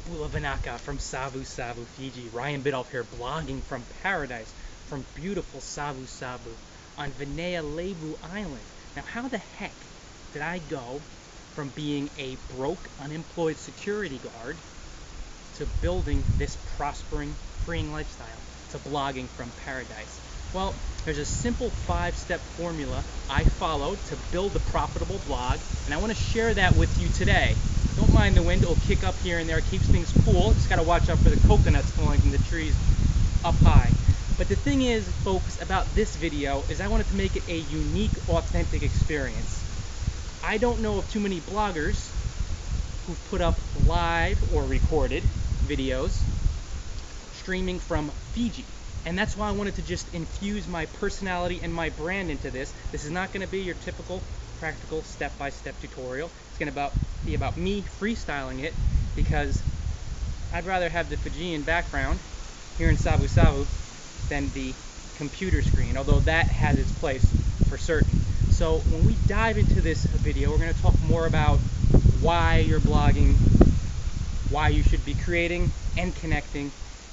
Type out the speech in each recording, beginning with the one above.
Ulavanaka from Savusavu, Fiji. Ryan Biddulph here, blogging from paradise, from beautiful Savusavu on Levu Island. Now, how the heck did I go from being a broke, unemployed security guard to building this prospering, freeing lifestyle, to blogging from paradise? Well, there's a simple 5-step formula I followed to build a profitable blog, and I want to share that with you today. Don't mind the wind, it'll kick up here and there, it keeps things cool. Just gotta watch out for the coconuts falling from the trees up high. But the thing is, folks, about this video is I wanted to make it a unique, authentic experience. I don't know of too many bloggers who've put up live or recorded videos streaming from Fiji. And that's why I wanted to just infuse my personality and my brand into this. This is not going to be your typical practical step-by-step tutorial. It's going to be about me freestyling it, because I'd rather have the Fijian background here in Savusavu than the computer screen, although that has its place for certain. So when we dive into this video, we're going to talk more about why you're blogging, why you should be creating and connecting,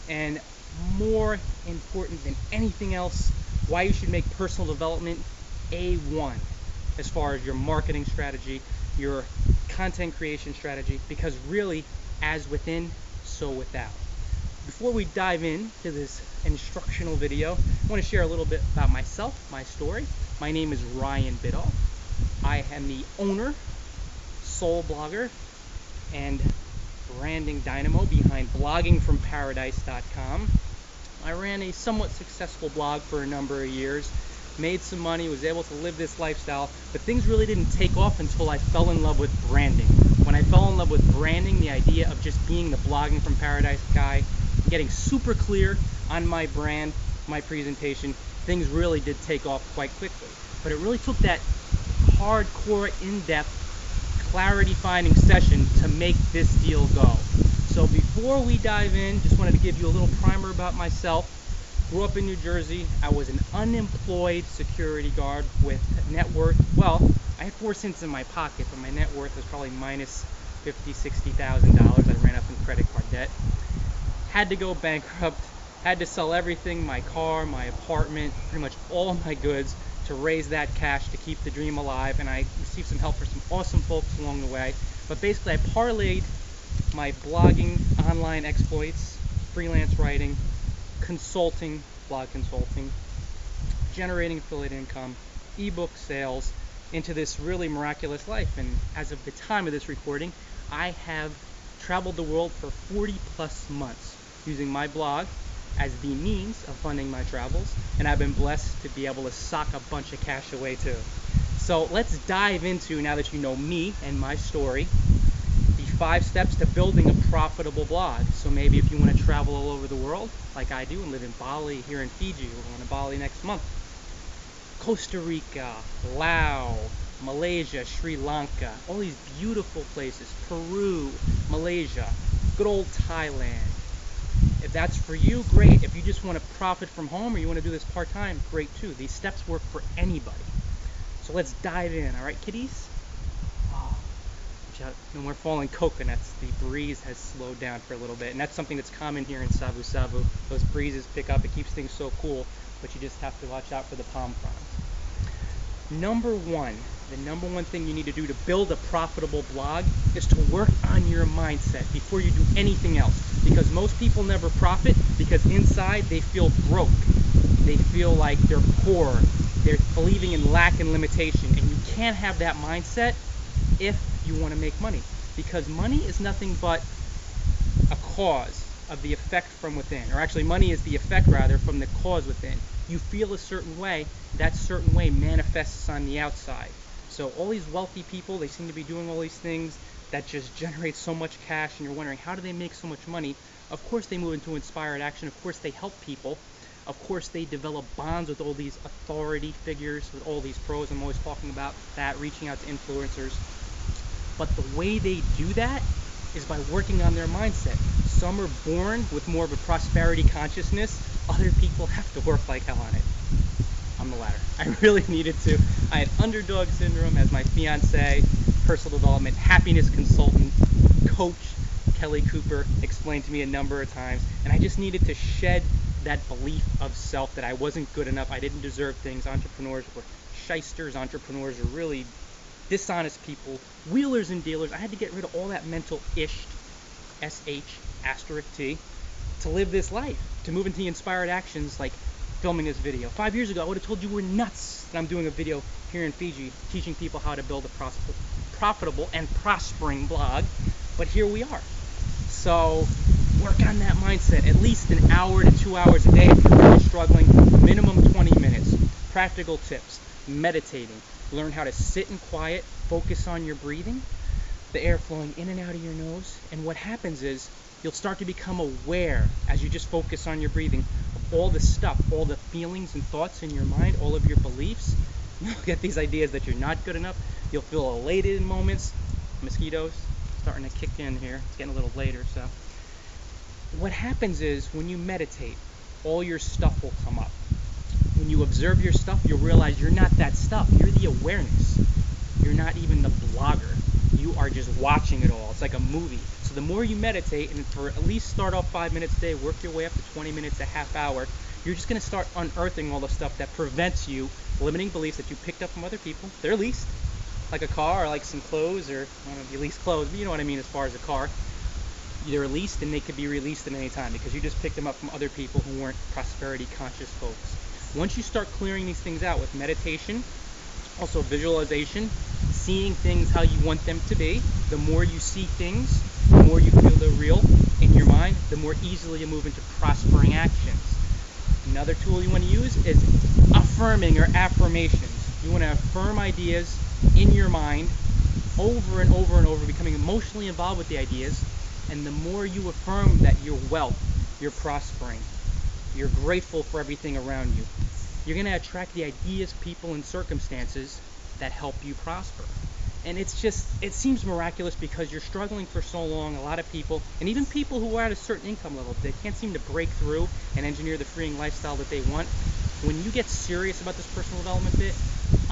and more important than anything else, why you should make personal development A1 as far as your marketing strategy, your content creation strategy, because really, as within, so without. Before we dive into this instructional video, I want to share a little bit about myself, my story. My name is Ryan Biddulph. I am the owner, sole blogger, and branding dynamo behind bloggingfromparadise.com. I ran a somewhat successful blog for a number of years, made some money, was able to live this lifestyle, but things really didn't take off until I fell in love with branding. When I fell in love with branding, the idea of just being the Blogging from Paradise guy, getting super clear on my brand, my presentation, things really did take off quite quickly. But it really took that hardcore, in-depth, clarity-finding session to make this deal go. So before we dive in, just wanted to give you a little primer about myself. Grew up in New Jersey. I was an unemployed security guard with net worth. Well, I had 4 cents in my pocket, but my net worth was probably minus $50,000, $60,000. I ran up in credit card debt. Had to go bankrupt. Had to sell everything, my car, my apartment, pretty much all of my goods, to raise that cash to keep the dream alive. And I received some help from some awesome folks along the way. But basically, I parlayed my blogging, online exploits, freelance writing, consulting, blog consulting, generating affiliate income, ebook sales, into this really miraculous life. And as of the time of this recording, I have traveled the world for 40 plus months using my blog as the means of funding my travels, and I've been blessed to be able to sock a bunch of cash away too. So let's dive into, now that you know me and my story, the 5 steps to building a profitable blog. So maybe if you want to travel all over the world, like I do, and live in Bali, here in Fiji, we're going to Bali next month, Costa Rica, Laos, Malaysia, Sri Lanka, all these beautiful places, Peru, Malaysia, good old Thailand. If that's for you, great. If you just want to profit from home, or you want to do this part-time, great too. These steps work for anybody. So let's dive in, all right, kiddies? Oh, no more falling coconuts. The breeze has slowed down for a little bit, and that's something that's common here in Savusavu. Those breezes pick up, it keeps things so cool, but you just have to watch out for the palm fronds. Number one, the number one thing you need to do to build a profitable blog is to work on your mindset before you do anything else. Because most people never profit because inside they feel broke. They feel like they're poor. They're believing in lack and limitation. And you can't have that mindset if you want to make money. Because money is nothing but a cause of the effect from within. Or actually, money is the effect, rather, from the cause within. You feel a certain way, that certain way manifests on the outside. So all these wealthy people, they seem to be doing all these things that just generate so much cash, and you're wondering, how do they make so much money? Of course they move into inspired action. Of course they help people. Of course they develop bonds with all these authority figures, with all these pros. I'm always talking about that, reaching out to influencers. But the way they do that is by working on their mindset. Some are born with more of a prosperity consciousness. Other people have to work like hell on it. I'm the latter. I really needed to. I had underdog syndrome as my fiance, personal development, happiness consultant, coach, Kelly Cooper explained to me a number of times, and I just needed to shed that belief of self that I wasn't good enough, I didn't deserve things. Entrepreneurs were shysters, entrepreneurs are really dishonest people, wheelers and dealers. I had to get rid of all that mental ish, S-H, asterisk T, to live this life, to move into the inspired actions like filming this video. 5 years ago, I would have told you we're nuts that I'm doing a video here in Fiji teaching people how to build a profitable and prospering blog, but here we are. So work on that mindset, at least an hour to 2 hours a day if you're really struggling, minimum 20 minutes. Practical tips, meditating, learn how to sit in quiet, focus on your breathing, the air flowing in and out of your nose, and what happens is you'll start to become aware as you just focus on your breathing of all the stuff, all the feelings and thoughts in your mind, all of your beliefs. You'll get these ideas that you're not good enough. You'll feel elated in moments. Mosquitoes starting to kick in here. It's getting a little later, so. What happens is when you meditate, all your stuff will come up. When you observe your stuff, you'll realize you're not that stuff. You're the awareness. You're not even the blogger. You are just watching it all. It's like a movie. So the more you meditate, and for at least start off 5 minutes a day, work your way up to 20 minutes, a half hour, you're just going to start unearthing all the stuff that prevents you, limiting beliefs that you picked up from other people. They're leased, like a car or like some clothes, or I don't know if you lease clothes, but you know what I mean as far as a car. They're leased and they could be released at any time because you just picked them up from other people who weren't prosperity conscious folks. Once you start clearing these things out with meditation, also visualization, seeing things how you want them to be, the more you see things, the more you feel they're real in your mind, the more easily you move into prospering actions. Another tool you want to use is affirming or affirmations. You want to affirm ideas in your mind over and over and over, becoming emotionally involved with the ideas. And the more you affirm that you're wealth, you're prospering, you're grateful for everything around you, you're going to attract the ideas, people, and circumstances that help you prosper. And it's just, it seems miraculous because you're struggling for so long. A lot of people, and even people who are at a certain income level, they can't seem to break through and engineer the freeing lifestyle that they want. When you get serious about this personal development bit,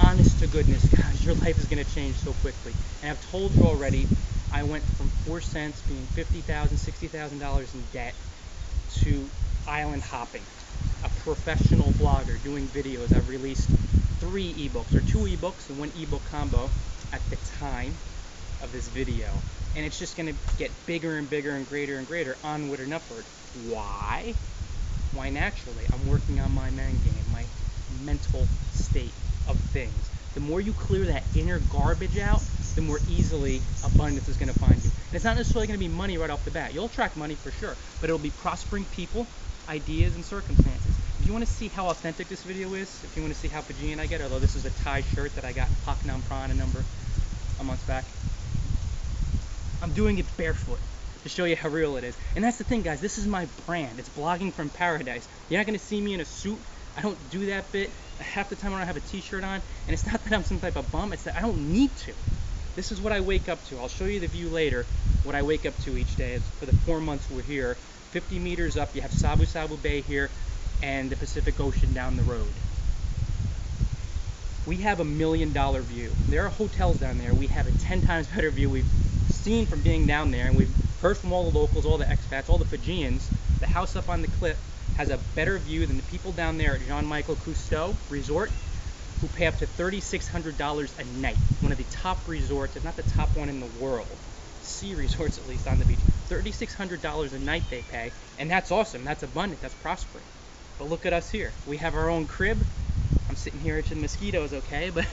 honest to goodness, guys, your life is going to change so quickly. And I've told you already, I went from 4 cents being $50,000, $60,000 in debt to island hopping, a professional blogger doing videos. I've released 3 ebooks, or 2 ebooks and 1 ebook combo at the time of this video. And it's just going to get bigger and bigger and greater, onward and upward. Why? Why naturally? I'm working on my man game, my mental state of things. The more you clear that inner garbage out, the more easily abundance is going to find you. And it's not necessarily going to be money right off the bat. You'll attract money for sure, but it'll be prospering people, ideas, and circumstances. If you want to see how authentic this video is, if you want to see how Fijian I get, although this is a Thai shirt that I got in Paknam Prawn a month back, I'm doing it barefoot to show you how real it is. And that's the thing, guys. This is my brand. It's blogging from paradise. You're not going to see me in a suit. I don't do that bit. Half the time I don't have a t-shirt on, and it's not that I'm some type of bum, it's that I don't need to. This is what I wake up to. I'll show you the view later, what I wake up to each day. For the 4 months we're here, 50 meters up, you have Savusavu Bay here, and the Pacific Ocean down the road. We have $1 million view. There are hotels down there. We have a 10 times better view. We've seen from being down there, and we've heard from all the locals, all the expats, all the Fijians. The house up on the cliff has a better view than the people down there at Jean-Michel Cousteau Resort, who pay up to $3,600 a night. One of the top resorts, if not the top one in the world. Sea resorts, at least, on the beach. $3,600 a night they pay, and that's awesome. That's abundant. That's prospering. But look at us here. We have our own crib. I'm sitting here itching mosquitoes, okay, but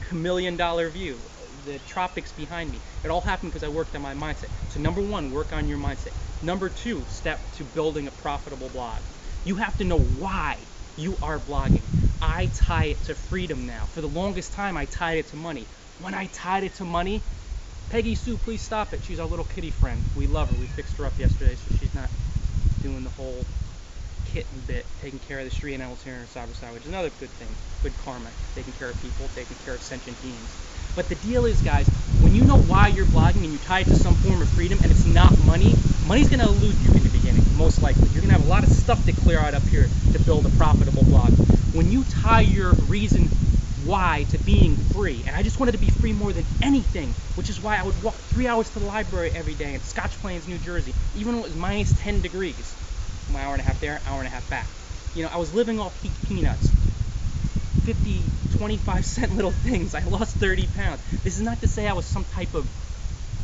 $1 million view. The tropics behind me. It all happened because I worked on my mindset. So number 1, work on your mindset. Number 2, step to building a profitable blog. You have to know why you are blogging. I tie it to freedom now. For the longest time, I tied it to money. When I tied it to money, Peggy Sue, please stop it. She's our little kitty friend. We love her. We fixed her up yesterday, so she's not doing the whole kitten bit, taking care of the street animals here in Savusavu, which is another good thing. Good karma. Taking care of people, taking care of sentient beings. But the deal is, guys, when you know why you're blogging and you tie it to some form of freedom and it's not money, money's going to elude you in the beginning, most likely. You're going to have a lot of stuff to clear out up here to build a profitable blog. When you tie your reason why to being free. And I just wanted to be free more than anything, which is why I would walk 3 hours to the library every day in Scotch Plains, New Jersey, even when it was minus 10 degrees. 1 hour and a half there, hour and a half back. You know, I was living off peanuts. 50, 25-cent little things. I lost 30 pounds. This is not to say I was some type of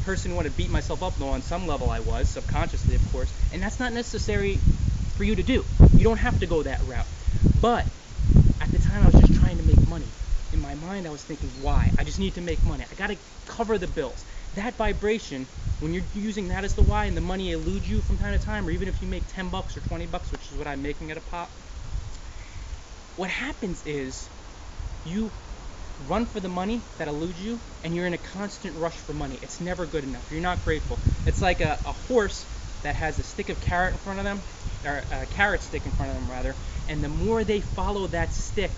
person who wanted to beat myself up, though on some level I was, subconsciously of course, and that's not necessary for you to do. You don't have to go that route. But at the time I was just trying to make money. In my mind I was thinking, why? I just need to make money. I gotta cover the bills. That vibration, when you're using that as the why and the money eludes you from time to time, or even if you make 10 bucks or 20 bucks, which is what I'm making at a pop, what happens is you run for the money that eludes you, and you're in a constant rush for money. It's never good enough. You're not grateful. It's like a horse that has a stick of carrot in front of them, or a carrot stick in front of them rather, and the more they follow that stick,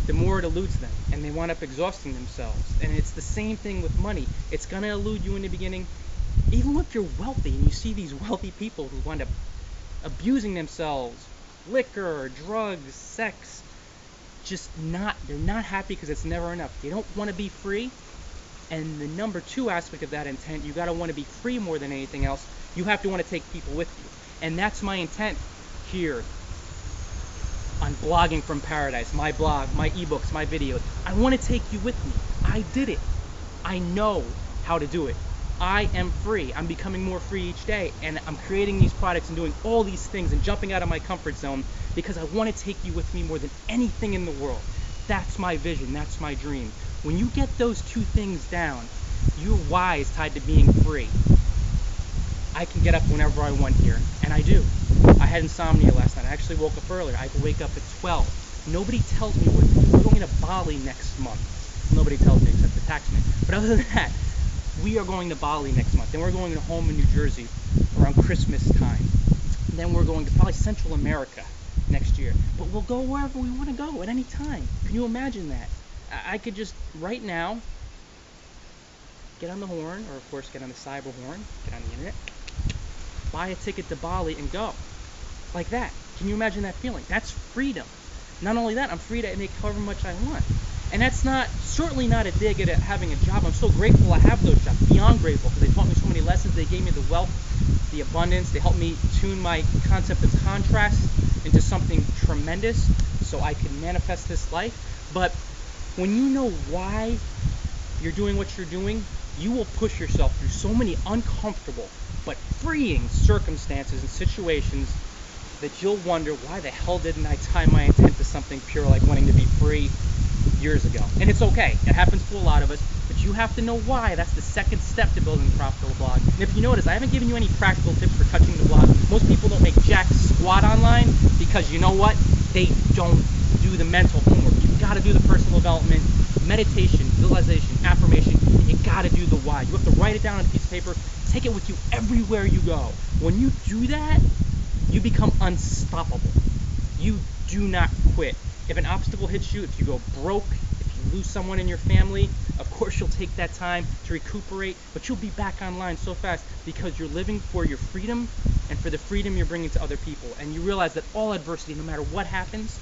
the more it eludes them, and they wind up exhausting themselves. And it's the same thing with money. It's going to elude you in the beginning. Even if you're wealthy, and you see these wealthy people who wind up abusing themselves, liquor, drugs, sex, they're not happy because it's never enough. They don't want to be free. And the number 2 aspect of that intent, you got to want to be free more than anything else. You have to want to take people with you. And that's my intent here on Blogging from Paradise, my blog, my ebooks, my videos. I want to take you with me. I did it. I know how to do it. I am free. I'm becoming more free each day, and I'm creating these products and doing all these things and jumping out of my comfort zone because I want to take you with me more than anything in the world. That's my vision. That's my dream. When you get those 2 things down, your why is tied to being free. I can get up whenever I want here, and I do. I had insomnia last night. I actually woke up earlier. I could wake up at 12. Nobody tells me what to do. We're going to Bali next month. Nobody tells me except the taxman. But other than that, we are going to Bali next month. Then we're going to home in New Jersey around Christmas time. And then we're going to probably Central America next year. But we'll go wherever we want to go at any time. Can you imagine that? I could just, right now, get on the horn, or of course get on the cyber horn, get on the internet, buy a ticket to Bali and go. Like that. Can you imagine that feeling? That's freedom. Not only that, I'm free to make however much I want. And that's certainly not a dig at having a job. I'm so grateful I have those jobs, beyond grateful, because they taught me so many lessons. They gave me the wealth, the abundance. They helped me tune my concept of contrast into something tremendous so I can manifest this life. But when you know why you're doing what you're doing, you will push yourself through so many uncomfortable but freeing circumstances and situations that you'll wonder, why the hell didn't I tie my intent to something pure like wanting to be free years ago? And it's okay. It happens to a lot of us, but you have to know why. That's the second step to building a profitable blog. And if you notice, I haven't given you any practical tips for touching the blog. Most people don't make jack squat online because, you know what? They don't do the mental homework. You've got to do the personal development, meditation, visualization, affirmation, and you got to do the why. You have to write it down on a piece of paper, take it with you everywhere you go. When you do that, you become unstoppable. You do not quit. If an obstacle hits you, if you go broke, if you lose someone in your family, of course you'll take that time to recuperate, but you'll be back online so fast because you're living for your freedom and for the freedom you're bringing to other people. And you realize that all adversity, no matter what happens,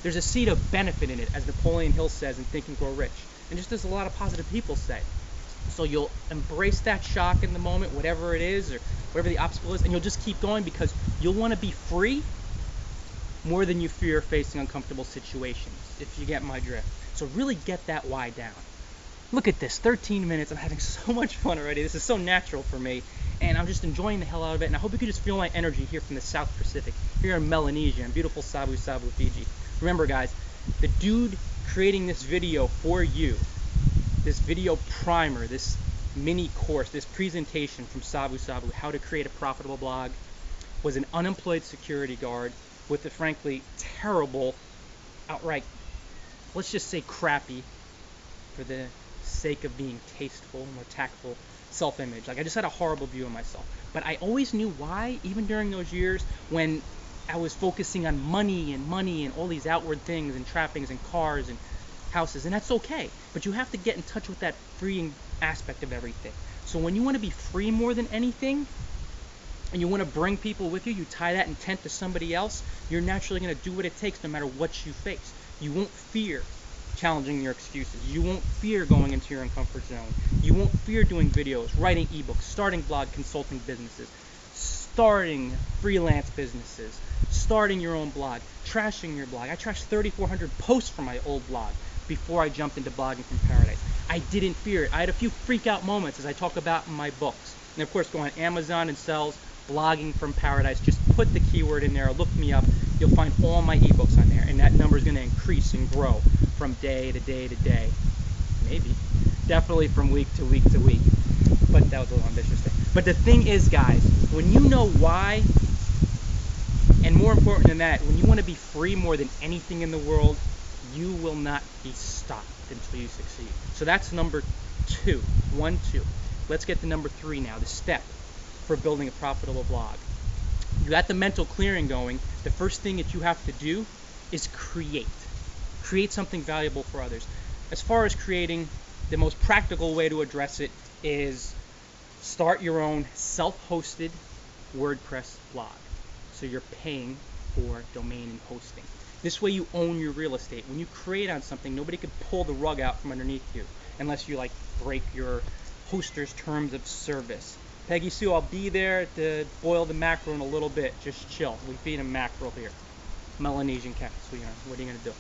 there's a seed of benefit in it, as Napoleon Hill says in Think and Grow Rich. And just as a lot of positive people say. So you'll embrace that shock in the moment, whatever it is, or whatever the obstacle is, and you'll just keep going because you'll want to be free more than you fear facing uncomfortable situations, if you get my drift. So really get that why down. Look at this, 13 minutes. I'm having so much fun already. This is so natural for me, and I'm just enjoying the hell out of it. And I hope you can just feel my energy here from the South Pacific, here in Melanesia, in beautiful Savusavu, Fiji. Remember, guys, the dude creating this video for you, this video primer, this mini course, this presentation from Savusavu, how to create a profitable blog, was an unemployed security guard with a frankly terrible, outright, let's just say crappy, for the sake of being tasteful, more tactful, self-image. Like, I just had a horrible view of myself. But I always knew why, even during those years when I was focusing on money and all these outward things and trappings and cars and houses, and that's okay. But you have to get in touch with that freeing aspect of everything. So when you want to be free more than anything, and you want to bring people with you, you tie that intent to somebody else, you're naturally going to do what it takes no matter what you face. You won't fear challenging your excuses. You won't fear going into your uncomfort zone. You won't fear doing videos, writing ebooks, starting blog consulting businesses, starting freelance businesses, starting your own blog, trashing your blog. I trashed 3,400 posts from my old blog before I jumped into blogging from paradise. I didn't fear it. I had a few freak out moments, as I talk about in my books. And of course, go on Amazon and sells blogging from paradise. Just put the keyword in there, look me up. You'll find all my ebooks on there, and that number is going to increase and grow from day to day to day. Maybe. Definitely from week to week to week. But that was a little ambitious thing. But the thing is, guys, when you know why, and more important than that, when you want to be free more than anything in the world, you will not be stopped until you succeed. So that's number 2. 1, 2. Let's get to number 3 now, the step for building a profitable blog. You got the mental clearing going. The first thing that you have to do is create. Create something valuable for others. As far as creating, the most practical way to address it is start your own self-hosted WordPress blog. So you're paying for domain and hosting. This way you own your real estate. When you create on something, nobody can pull the rug out from underneath you unless you like break your hoster's terms of service. Peggy Sue, I'll be there to boil the mackerel in a little bit. Just chill. We feed them mackerel here. Melanesian cats. What are you going to do?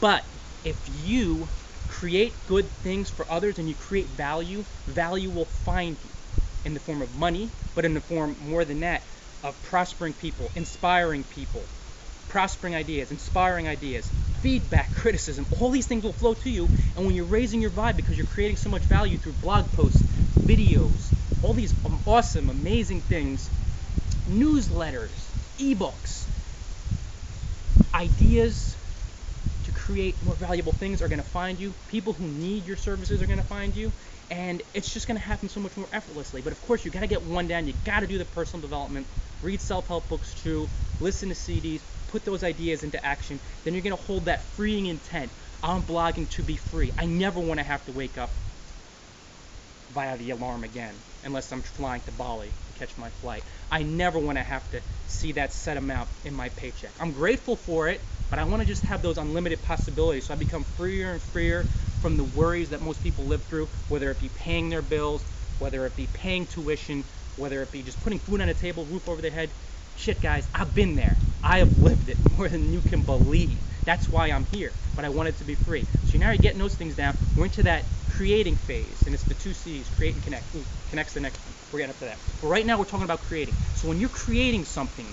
But if you create good things for others and you create value, value will find you in the form of money, but in the form, more than that, of prospering people, inspiring people, prospering ideas, inspiring ideas, feedback, criticism. All these things will flow to you, and when you're raising your vibe because you're creating so much value through blog posts, videos, all these awesome, amazing things, newsletters, ebooks, ideas to create more valuable things are going to find you. People who need your services are going to find you, and it's just going to happen so much more effortlessly. But of course, you got to get one down. You got to do the personal development, read self-help books too, listen to CDs, put those ideas into action. Then you're going to hold that freeing intent. I'm blogging to be free. I never want to have to wake up via the alarm again, unless I'm flying to Bali to catch my flight. I never want to have to see that set amount in my paycheck. I'm grateful for it, but I want to just have those unlimited possibilities, so I become freer and freer from the worries that most people live through, whether it be paying their bills, whether it be paying tuition, whether it be just putting food on the table, roof over their head. Shit, guys, I've been there. I have lived it more than you can believe. That's why I'm here, but I want it to be free. So now you're getting those things down. We're into that creating phase, and it's the 2 C's, create and connect. Ooh, connect's the next one. We're getting up to that. But right now we're talking about creating. So when you're creating something,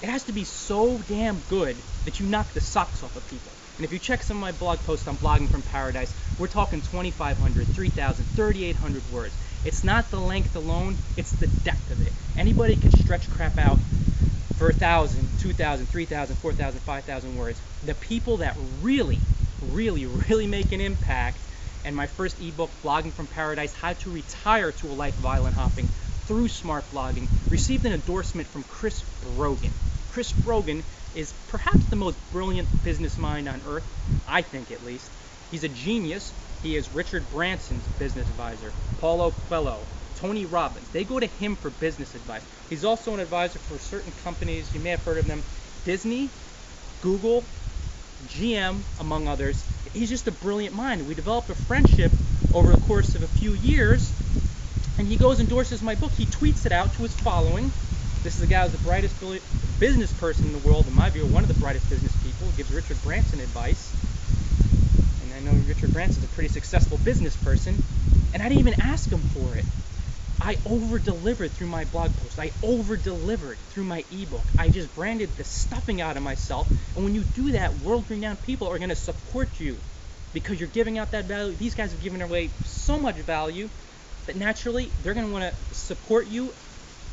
it has to be so damn good that you knock the socks off of people. And if you check some of my blog posts on Blogging from Paradise, we're talking 2,500, 3,000, 3,800 words. It's not the length alone, it's the depth of it. Anybody can stretch crap out for 1,000, 2,000, 3,000, 4,000, 5,000 words. The people that really make an impact, and my first ebook, Blogging from Paradise, How to Retire to a Life of Island Hopping Through Smart Blogging, received an endorsement from Chris Brogan. Chris Brogan is perhaps the most brilliant business mind on earth, I think at least. He's a genius. He is Richard Branson's business advisor, Paulo Coelho, Tony Robbins. They go to him for business advice. He's also an advisor for certain companies. You may have heard of them. Disney, Google, GM, among others. He's just a brilliant mind. We developed a friendship over the course of a few years, and he goes and endorses my book. He tweets it out to his following. This is the guy who's the brightest business person in the world, in my view, one of the brightest business people. He gives Richard Branson advice. And I know Richard Branson's a pretty successful business person, and I didn't even ask him for it. I over-delivered through my blog post. I over-delivered through my ebook. I just branded the stuffing out of myself. And when you do that, world-renowned people are going to support you because you're giving out that value. These guys have given away so much value that naturally they're going to want to support you,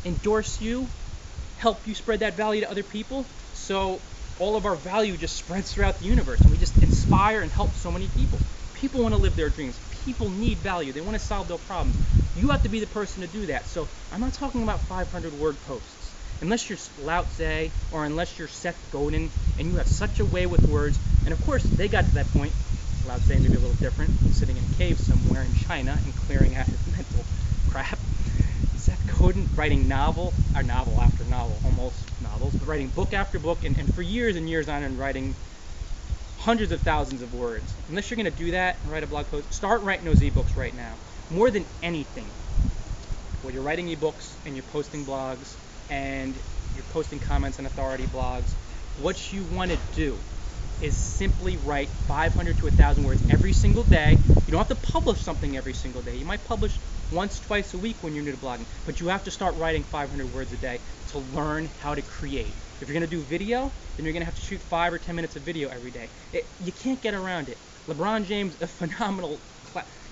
endorse you, help you spread that value to other people. So all of our value just spreads throughout the universe, and we just inspire and help so many people. People want to live their dreams. People need value. They want to solve their problems. You have to be the person to do that. So I'm not talking about 500 word posts. Unless you're Lao Tse or unless you're Seth Godin and you have such a way with words. And of course, they got to that point. Lao Tse may be a little different, sitting in a cave somewhere in China and clearing out his mental crap. Seth Godin writing novel after novel, almost novels, but writing book after book, and for years and years on, and writing hundreds of thousands of words. Unless you're going to do that and write a blog post, start writing those ebooks right now. More than anything, when you're writing ebooks and you're posting blogs and you're posting comments on authority blogs, what you want to do is simply write 500 to 1,000 words every single day. You don't have to publish something every single day. You might publish once, twice a week when you're new to blogging, but you have to start writing 500 words a day to learn how to create. If you're going to do video, then you're going to have to shoot 5 or 10 minutes of video every day. You can't get around it. LeBron James, a phenomenal,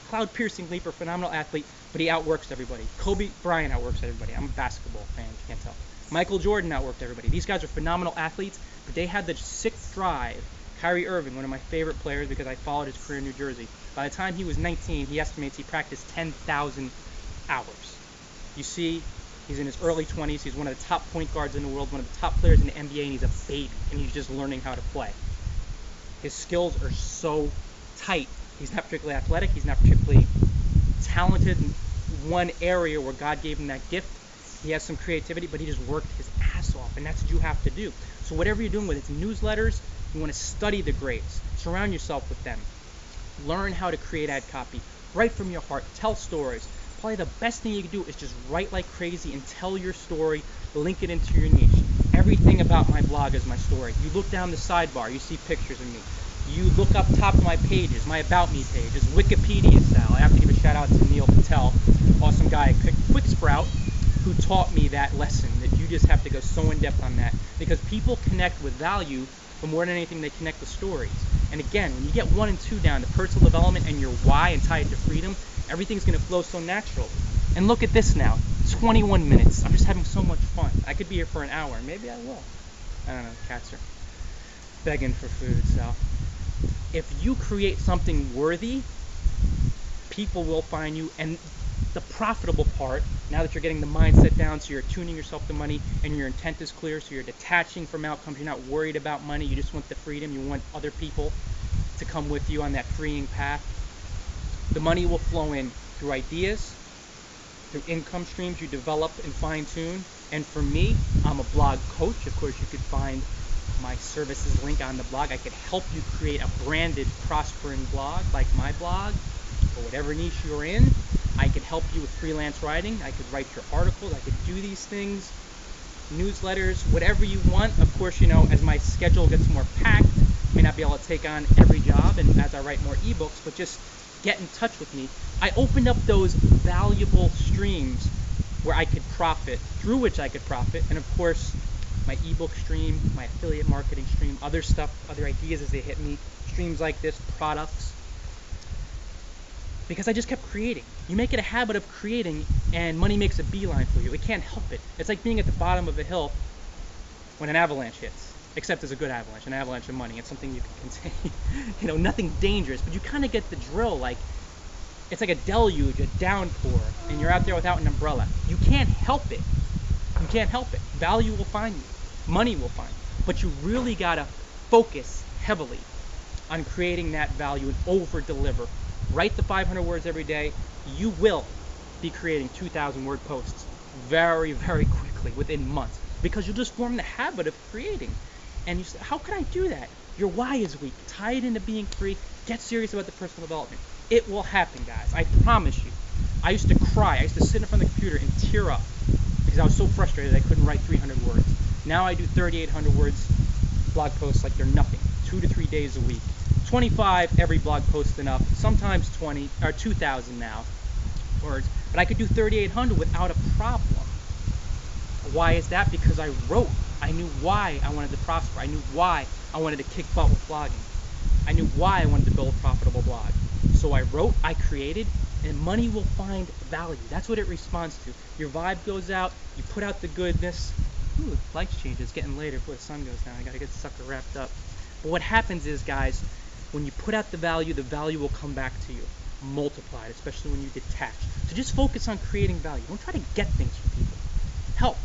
cloud-piercing leaper, phenomenal athlete, but he outworks everybody. Kobe Bryant outworks everybody. I'm a basketball fan, if you can't tell. Michael Jordan outworked everybody. These guys are phenomenal athletes, but they had the sick drive. Kyrie Irving, one of my favorite players because I followed his career in New Jersey. By the time he was 19, he estimates he practiced 10,000 hours. You see, he's in his early 20s. He's one of the top point guards in the world, one of the top players in the NBA, and he's a baby, and he's just learning how to play. His skills are so tight. He's not particularly athletic. He's not particularly talented in one area where God gave him that gift. He has some creativity, but he just worked his ass off, and that's what you have to do. So whatever you're doing, whether it's newsletters, you want to study the greats, surround yourself with them, learn how to create ad copy, write from your heart, tell stories. Probably the best thing you can do is just write like crazy and tell your story, link it into your niche. Everything about my blog is my story. You look down the sidebar, you see pictures of me. You look up top of my pages, my About Me page is Wikipedia style. I have to give a shout out to Neil Patel, awesome guy at QuickSprout, who taught me that lesson, that you just have to go so in depth on that, because people connect with value, but more than anything they connect with stories. And again, when you get 1 and 2 down, the personal development and your why and tie it to freedom, everything's going to flow so naturally. And look at this now, 21 minutes. I'm just having so much fun. I could be here for an hour. Maybe I will. I don't know, cats are begging for food. So if you create something worthy, people will find you. And the profitable part, now that you're getting the mindset down, so you're tuning yourself to money and your intent is clear, so you're detaching from outcomes, you're not worried about money, you just want the freedom, you want other people to come with you on that freeing path. The money will flow in through ideas, through income streams you develop and fine-tune. And for me, I'm a blog coach. Of course, you could find my services link on the blog. I could help you create a branded, prospering blog like my blog, or whatever niche you're in. I could help you with freelance writing. I could write your articles. I could do these things, newsletters, whatever you want. Of course, you know, as my schedule gets more packed, I may not be able to take on every job, and as I write more ebooks, but just get in touch with me. I opened up those valuable streams where I could profit, through which I could profit, and of course, my ebook stream, my affiliate marketing stream, other stuff, other ideas as they hit me, streams like this, products, because I just kept creating. You make it a habit of creating, and money makes a beeline for you. It can't help it. It's like being at the bottom of a hill when an avalanche hits, except it's a good avalanche, an avalanche of money. It's something you can contain. You know, nothing dangerous, but you kind of get the drill. Like, it's like a deluge, a downpour, and you're out there without an umbrella. You can't help it. You can't help it. Value will find you. Money will find you. But you really got to focus heavily on creating that value and over-deliver. Write the 500 words every day. You will be creating 2,000 word posts very, very quickly, within months, because you'll just form the habit of creating. And you say, how can I do that? Your why is weak. Tie it into being free. Get serious about the personal development. It will happen, guys. I promise you. I used to cry. I used to sit in front of the computer and tear up because I was so frustrated I couldn't write 300 words. Now I do 3,800 words blog posts like they're nothing. 2 to 3 days a week. 25 every blog post and up. Sometimes 20 or 2,000 now words. But I could do 3,800 without a problem. Why is that? Because I wrote. I knew why I wanted to prosper. I knew why I wanted to kick butt with blogging. I knew why I wanted to build a profitable blog. So I wrote, I created, and money will find value. That's what it responds to. Your vibe goes out, you put out the goodness. Ooh, lights change. It's getting later before the sun goes down. I gotta get the sucker wrapped up. But what happens is, guys, when you put out the value will come back to you, multiplied, especially when you detach. So just focus on creating value. Don't try to get things from people. Help,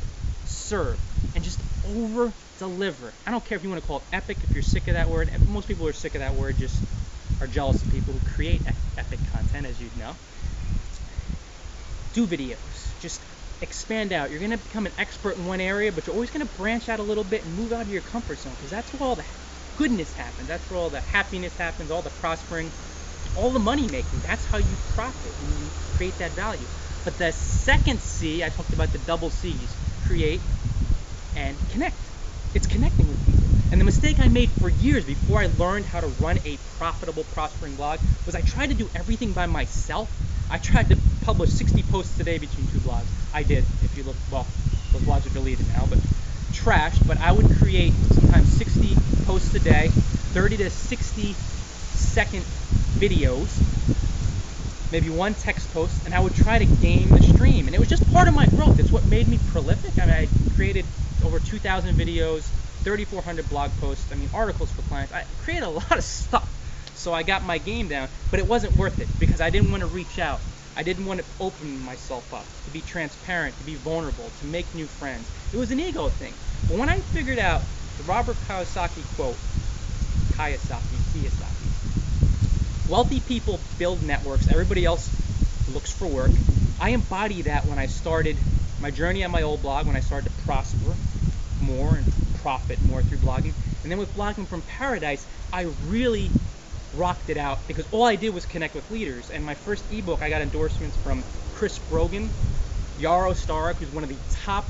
serve, and just over-deliver. I don't care if you want to call it epic, if you're sick of that word. And most people are sick of that word, just are jealous of people who create epic content, as you know. Do videos. Just expand out. You're going to become an expert in one area, but you're always going to branch out a little bit and move out of your comfort zone, because that's where all the goodness happens. That's where all the happiness happens, all the prospering, all the money making. That's how you profit and you create that value. But the second C, I talked about the double C's: create and connect. It's connecting with people. And the mistake I made for years before I learned how to run a profitable, prospering blog was I tried to do everything by myself. I tried to publish 60 posts a day between 2 blogs. I did. If you look, well, those blogs are deleted now, but trashed. But I would create sometimes 60 posts a day, 30 to 60 second videos, maybe 1 text post, and I would try to game the stream. And it was just part of my growth. It's what made me prolific. I mean, I created over 2,000 videos, 3,400 blog posts, articles for clients. I created a lot of stuff. So I got my game down, but it wasn't worth it because I didn't want to reach out. I didn't want to open myself up, to be transparent, to be vulnerable, to make new friends. It was an ego thing. But when I figured out the Robert Kiyosaki quote, Kiyosaki, wealthy people build networks, everybody else looks for work. I embody that when I started my journey on my old blog, when I started to prosper more and profit more through blogging. And then with Blogging from Paradise, I really rocked it out because all I did was connect with leaders. And my first ebook, I got endorsements from Chris Brogan, Yaro Starak, who's one of the top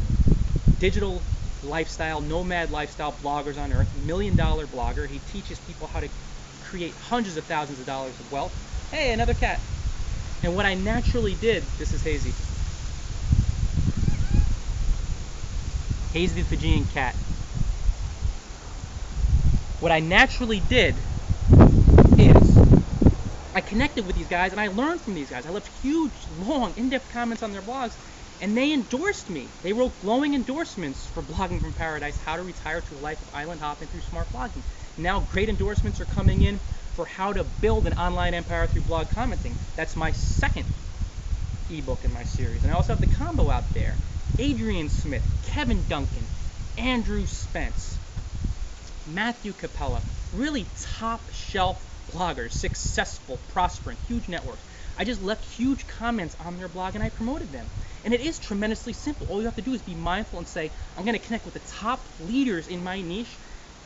digital lifestyle, nomad lifestyle bloggers on earth, $1 million blogger. He teaches people how to create hundreds of thousands of dollars of wealth. Hey, another cat. And what I naturally did, this is Hazy. Hazy the Fijian cat. What I naturally did is I connected with these guys and I learned from these guys. I left huge, long, in-depth comments on their blogs, and they endorsed me. They wrote glowing endorsements for Blogging from Paradise, how to retire to a life of island hopping through smart blogging. Now great endorsements are coming in for how to build an online empire through blog commenting. That's my second ebook in my series. And I also have the combo out there. Adrian Smith, Kevin Duncan, Andrew Spence, Matthew Capella, really top shelf bloggers, successful, prospering, huge networks. I just left huge comments on their blog and I promoted them. And it is tremendously simple. All you have to do is be mindful and say, I'm going to connect with the top leaders in my niche,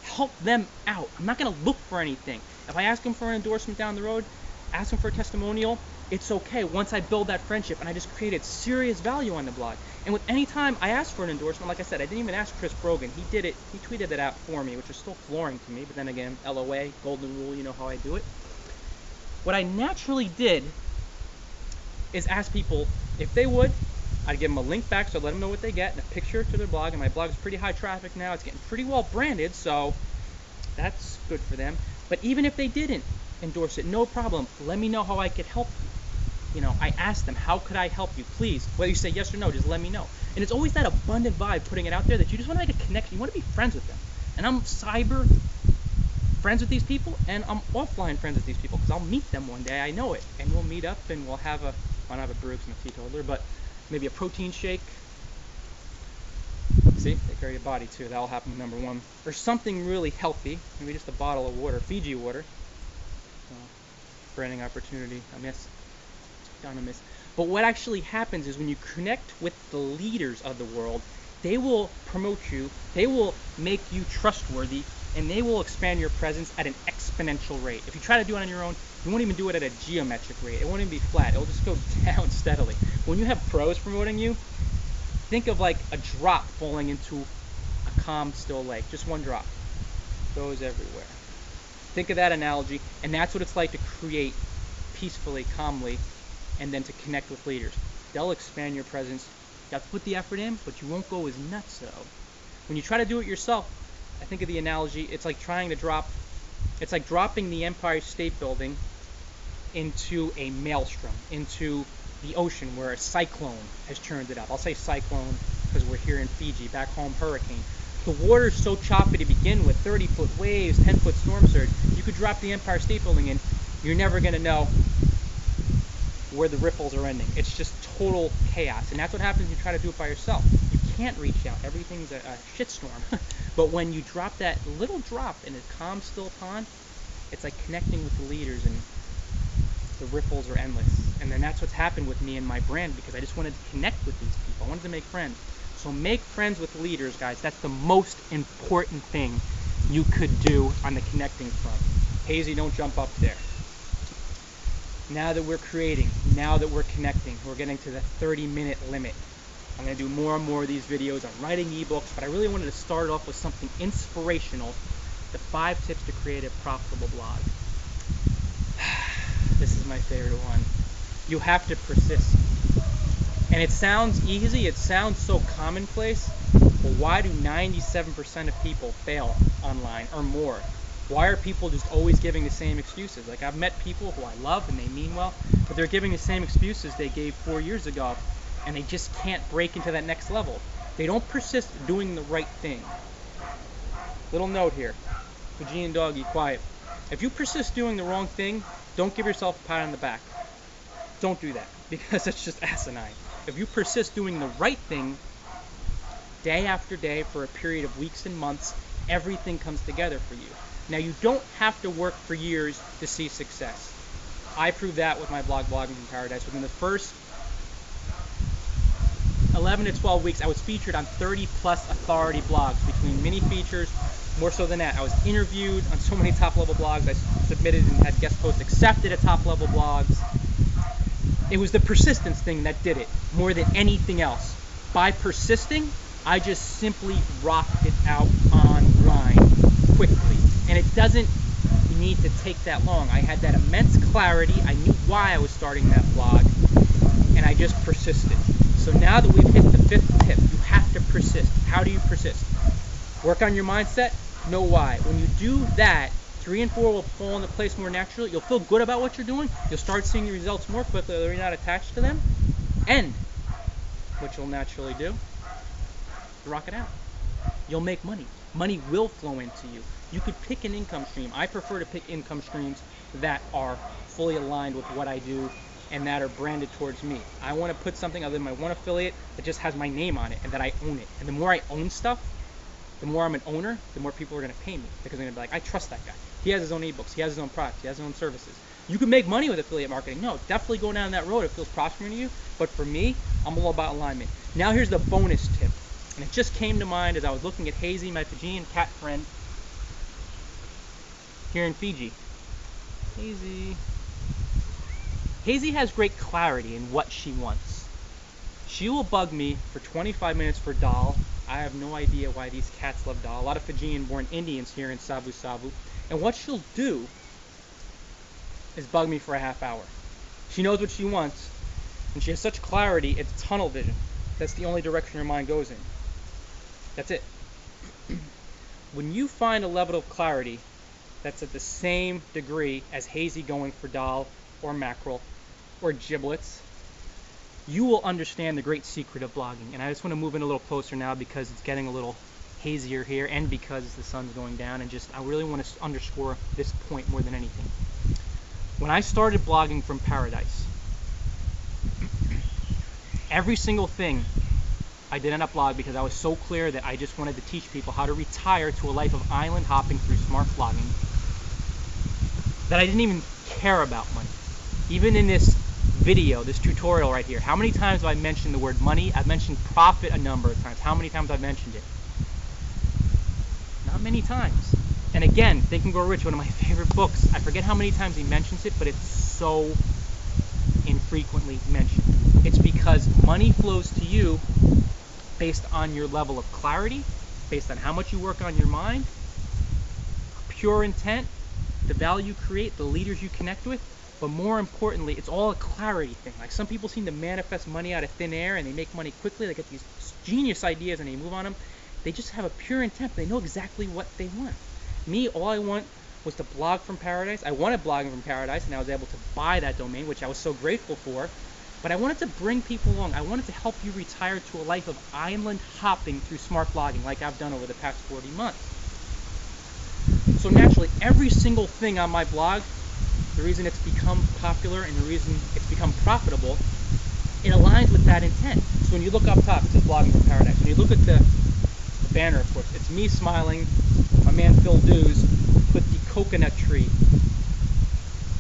help them out. I'm not going to look for anything. If I ask them for an endorsement down the road, ask them for a testimonial, it's okay once I build that friendship and I just created serious value on the blog. And with any time I asked for an endorsement, like I said, I didn't even ask Chris Brogan. He did it. He tweeted it out for me, which is still flooring to me. But then again, LOA, golden rule, you know how I do it. What I naturally did is ask people if they would. I'd give them a link back, so I'd let them know what they get, and a picture to their blog. And my blog is pretty high traffic now. It's getting pretty well branded, so that's good for them. But even if they didn't endorse it, no problem. Let me know how I could help you. You know, I asked them, how could I help you? Please, whether you say yes or no, just let me know. And it's always that abundant vibe putting it out there that you just want to make a connection. You want to be friends with them. And I'm cyber friends with these people, and I'm offline friends with these people because I'll meet them one day. I know it. And we'll meet up and we'll have I don't have a brew because I'm a teetotaler, but maybe a protein shake. See, they carry a body too. That'll happen with number 1. Or something really healthy. Maybe just a bottle of water, Fiji water. Branding opportunity. I miss. But what actually happens is when you connect with the leaders of the world, they will promote you, they will make you trustworthy, and they will expand your presence at an exponential rate. If you try to do it on your own, you won't even do it at a geometric rate. It won't even be flat. It'll just go down steadily. When you have pros promoting you, think of like a drop falling into a calm, still lake. Just one drop. Goes everywhere. Think of that analogy, and that's what it's like to create peacefully, calmly, and then to connect with leaders. They'll expand your presence. You have to put the effort in, but you won't go as nuts though. When you try to do it yourself, I think of the analogy, it's like dropping the Empire State Building into a maelstrom, into the ocean where a cyclone has churned it up. I'll say cyclone because we're here in Fiji, back home hurricane. The water's so choppy to begin with, 30-foot waves, 10-foot storm surge, you could drop the Empire State Building in, you're never going to know where the ripples are ending. It's just total chaos. And that's what happens when you try to do it by yourself. You can't reach out. Everything's a shitstorm. But when you drop that little drop in a calm, still pond, it's like connecting with the leaders and the ripples are endless. And then that's what's happened with me and my brand because I just wanted to connect with these people. I wanted to make friends. So make friends with leaders, guys. That's the most important thing. you could do on the connecting front. Hazy, don't jump up there. Now that we're creating, now that we're connecting, we're getting to the 30-minute limit. I'm going to do more and more of these videos on writing ebooks, but I really wanted to start off with something inspirational, the 5 tips to create a profitable blog. This is my favorite one. You have to persist. And it sounds easy, it sounds so commonplace, but why do 97% of people fail online or more? Why are people just always giving the same excuses? Like, I've met people who I love and they mean well, but they're giving the same excuses they gave 4 years ago, and they just can't break into that next level. They don't persist doing the right thing. Little note here. Fijian doggy, quiet. If you persist doing the wrong thing, don't give yourself a pat on the back. Don't do that, because that's just asinine. If you persist doing the right thing, day after day, for a period of weeks and months, everything comes together for you. Now, you don't have to work for years to see success. I proved that with my blog, Blogging from Paradise. Within the first 11 to 12 weeks, I was featured on 30 plus authority blogs, between mini features, more so than that. I was interviewed on so many top level blogs. I submitted and had guest posts accepted at top level blogs. It was the persistence thing that did it more than anything else. By persisting, I just simply rocked it out online quickly. And it doesn't need to take that long. I had that immense clarity. I knew why I was starting that blog, and I just persisted. So now that we've hit the 5th tip, you have to persist. How do you persist? Work on your mindset, know why. When you do that, 3 and 4 will fall into place more naturally. You'll feel good about what you're doing. You'll start seeing the results more quickly, whether you're not attached to them. And what you'll naturally do, rock it out. You'll make money. Money will flow into you. You could pick an income stream. I prefer to pick income streams that are fully aligned with what I do and that are branded towards me. I want to put something other than my one affiliate that just has my name on it and that I own it. And the more I own stuff, the more I'm an owner, the more people are going to pay me, because they're going to be like, I trust that guy. He has his own ebooks. He has his own products. He has his own services. You can make money with affiliate marketing. No, definitely go down that road. It feels prospering to you. But for me, I'm all about alignment. Now here's the bonus tip. And it just came to mind as I was looking at Hazy, my Fijian cat friend, here in Fiji. Hazy. Hazy has great clarity in what she wants. She will bug me for 25 minutes for dal. I have no idea why these cats love dal. A lot of Fijian-born Indians here in Savusavu. And what she'll do is bug me for a half hour. She knows what she wants, and she has such clarity, it's tunnel vision. That's the only direction her mind goes in. That's it. When you find a level of clarity that's at the same degree as Hazy going for dal or mackerel or giblets, you will understand the great secret of blogging. And I just want to move in a little closer now, because it's getting a little hazier here, and because the sun's going down, and just I really want to underscore this point more than anything. When I started blogging from Paradise, every single thing I did on that blog, because I was so clear that I just wanted to teach people how to retire to a life of island hopping through smart blogging, that I didn't even care about money. Even in this video, this tutorial right here, how many times have I mentioned the word money? I've mentioned profit a number of times. How many times have I mentioned it? Not many times. And again, Think and Grow Rich, one of my favorite books. I forget how many times he mentions it, but it's so infrequently mentioned. It's because money flows to you based on your level of clarity, based on how much you work on your mind, pure intent, the value you create, the leaders you connect with. But more importantly, it's all a clarity thing. Like, some people seem to manifest money out of thin air, and they make money quickly. They get these genius ideas and they move on them. They just have a pure intent. They know exactly what they want. Me, all I want was to blog from Paradise. I wanted blogging from Paradise, and I was able to buy that domain, which I was so grateful for. But I wanted to bring people along. I wanted to help you retire to a life of island hopping through smart blogging, like I've done over the past 40 months. So naturally, every single thing on my blog, the reason it's become popular and the reason it's become profitable, it aligns with that intent. So when you look up top, it says Blogging from Paradise. When you look at the banner, of course, it's me smiling. My man Phil Dews put the coconut tree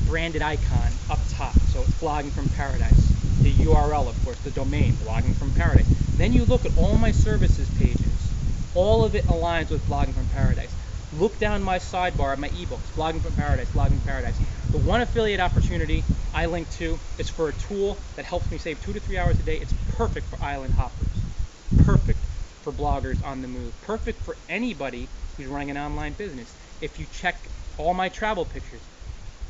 branded icon up top. So it's Blogging from Paradise. The URL, of course, the domain, Blogging from Paradise. Then you look at all my services pages. All of it aligns with Blogging from Paradise. Look down my sidebar of my ebooks, Blogging from Paradise, Blogging from Paradise. The one affiliate opportunity I link to is for a tool that helps me save 2 to 3 hours a day. It's perfect for island hoppers, perfect for bloggers on the move, perfect for anybody who's running an online business. If you check all my travel pictures,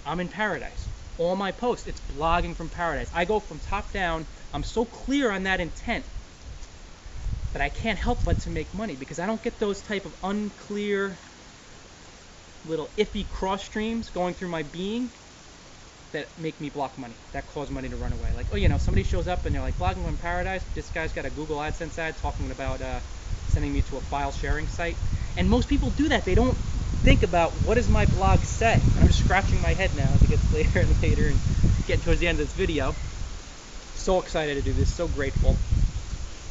I'm in paradise. All my posts, it's Blogging from Paradise. I go from top down. I'm so clear on that intent that I can't help but to make money, because I don't get those type of unclear little iffy cross streams going through my being that make me block money, that cause money to run away. Like, oh, you know, somebody shows up and they're like, Blogging from Paradise, this guy's got a Google AdSense ad talking about sending me to a file sharing site. And most people do that. They don't think about, what does my blog say? And I'm just scratching my head now as it gets later and later and getting towards the end of this video. So excited to do this, so grateful.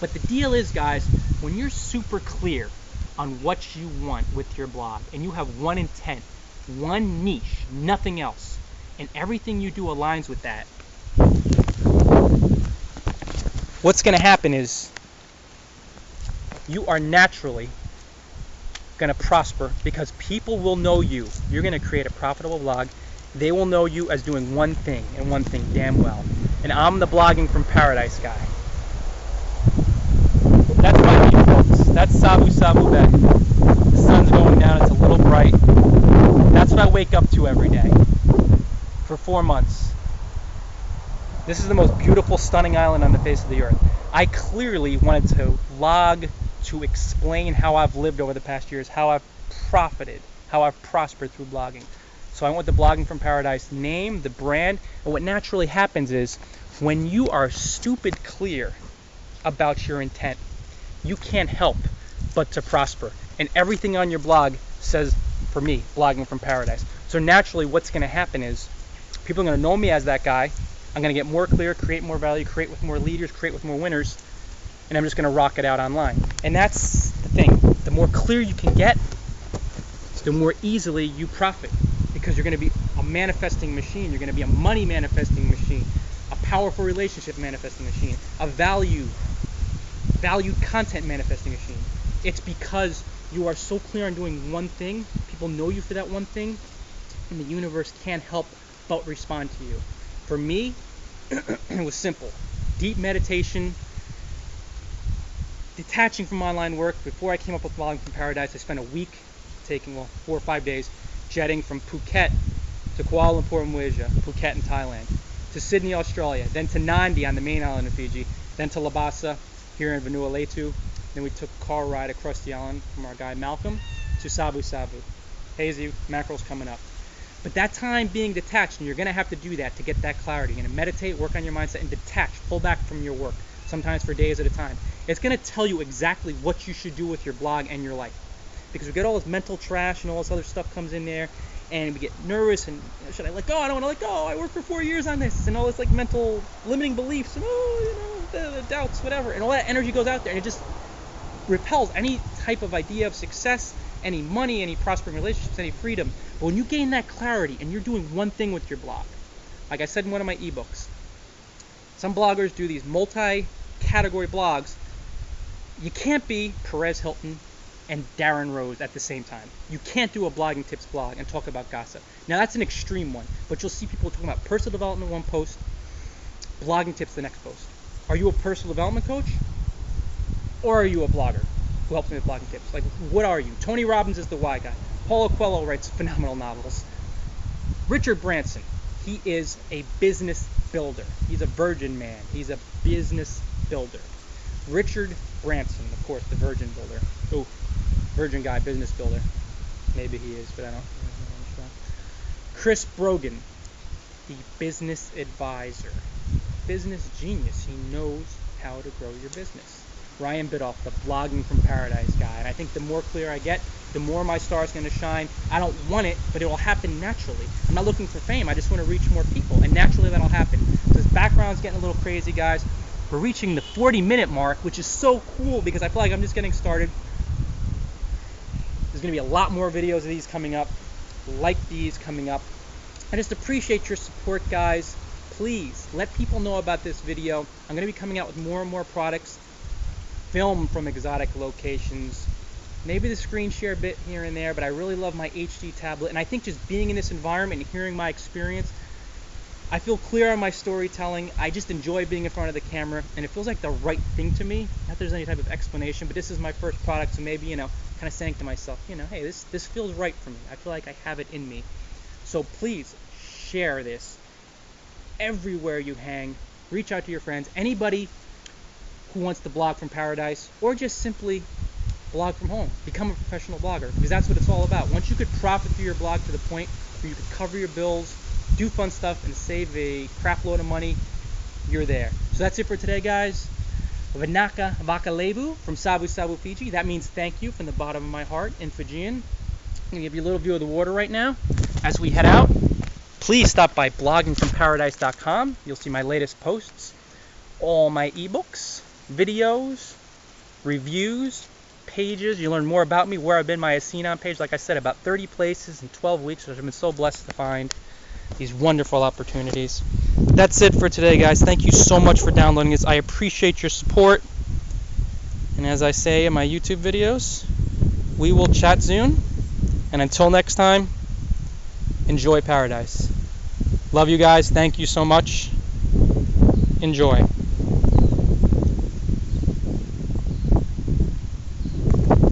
But the deal is, guys, when you're super clear on what you want with your blog, and you have one intent, one niche, nothing else, and everything you do aligns with that, what's going to happen is you are naturally going to prosper, because people will know you. You're going to create a profitable blog. They will know you as doing one thing, and one thing damn well. And I'm the Blogging from Paradise guy. That's my view, folks. That's Savusavu Bay. The sun's going down. It's a little bright. That's what I wake up to every day for 4 months. This is the most beautiful, stunning island on the face of the earth. I clearly wanted to vlog to explain how I've lived over the past years, how I've profited, how I've prospered through blogging. So I went with the Blogging from Paradise name, the brand, and what naturally happens is when you are stupid clear about your intent, you can't help but to prosper. And everything on your blog says, for me, Blogging from Paradise. So naturally what's going to happen is people are going to know me as that guy. I'm going to get more clear, create more value, create with more leaders, create with more winners, and I'm just going to rock it out online. And that's the thing. The more clear you can get, the more easily you profit, because you're going to be a manifesting machine. You're going to be a money manifesting machine, a powerful relationship manifesting machine, a valued content manifesting machine. It's because you are so clear on doing one thing, people know you for that one thing, and the universe can't help but respond to you. For me, it was simple. Deep meditation, detaching from online work. Before I came up with Blogging from Paradise, I spent a week taking, 4 or 5 days, jetting from Phuket to Kuala Lumpur, Malaysia, Phuket in Thailand, to Sydney, Australia, then to Nadi on the main island of Fiji, then to Labasa here in Vanuatu. Then we took a car ride across the island from our guy Malcolm to Savusavu. Hazy, mackerel's coming up. But that time being detached, and you're going to have to do that to get that clarity. You're going to meditate, work on your mindset, and detach, pull back from your work, sometimes for days at a time. It's going to tell you exactly what you should do with your blog and your life. Because we get all this mental trash and all this other stuff comes in there, and we get nervous, and should I let go? I don't want to let go. I worked for 4 years on this, and all this like mental limiting beliefs, and the doubts, whatever, and all that energy goes out there, and it just repels any type of idea of success, any money, any prospering relationships, any freedom. But when you gain that clarity and you're doing one thing with your blog, like I said in one of my ebooks, some bloggers do these multi-category blogs. You can't be Perez Hilton and Darren Rose at the same time. You can't do a blogging tips blog and talk about gossip. Now that's an extreme one, but you'll see people talking about personal development one post, blogging tips the next post. Are you a personal development coach? Or are you a blogger who helps me with blogging tips? Like, what are you? Tony Robbins is the why guy. Paulo Coelho writes phenomenal novels. Richard Branson, he is a business builder. He's a virgin man. He's a business builder. Richard Branson, of course, the virgin builder. Oh, virgin guy, business builder. Maybe he is, but I don't know. Chris Brogan, the business advisor. Business genius. He knows how to grow your business. Ryan Bidoff, the Blogging from Paradise guy. And I think the more clear I get, the more my star is going to shine. I don't want it, but it will happen naturally. I'm not looking for fame. I just want to reach more people, and naturally that'll happen. So this background's getting a little crazy, guys. We're reaching the 40-minute mark, which is so cool because I feel like I'm just getting started. There's going to be a lot more videos of these coming up, like these coming up. I just appreciate your support, guys. Please let people know about this video. I'm going to be coming out with more and more products, filmed from exotic locations, maybe the screen share bit here and there, but I really love my HD tablet. And I think just being in this environment and hearing my experience, I feel clear on my storytelling. I just enjoy being in front of the camera, and it feels like the right thing to me. Not that there's any type of explanation, but this is my first product, so maybe, kind of saying to myself, hey, this feels right for me. I feel like I have it in me. So please share this everywhere you hang. Reach out to your friends, anybody who wants to blog from paradise, or just simply blog from home. Become a professional blogger, because that's what it's all about. Once you could profit through your blog to the point where you could cover your bills, do fun stuff, and save a crap load of money, you're there. So that's it for today, guys. Vanaka Vakalevu from Savusavu, Fiji. That means thank you from the bottom of my heart in Fijian. I'm going to give you a little view of the water right now as we head out. Please stop by bloggingfromparadise.com. You'll see my latest posts, all my ebooks, videos, reviews, pages. You learn more about me, where I've been, my Asinan page. Like I said, about 30 places in 12 weeks, which I've been so blessed to find these wonderful opportunities. That's it for today, guys. Thank you so much for downloading this. I appreciate your support. And as I say in my YouTube videos, we will chat soon. And until next time, enjoy paradise. Love you guys. Thank you so much. Enjoy.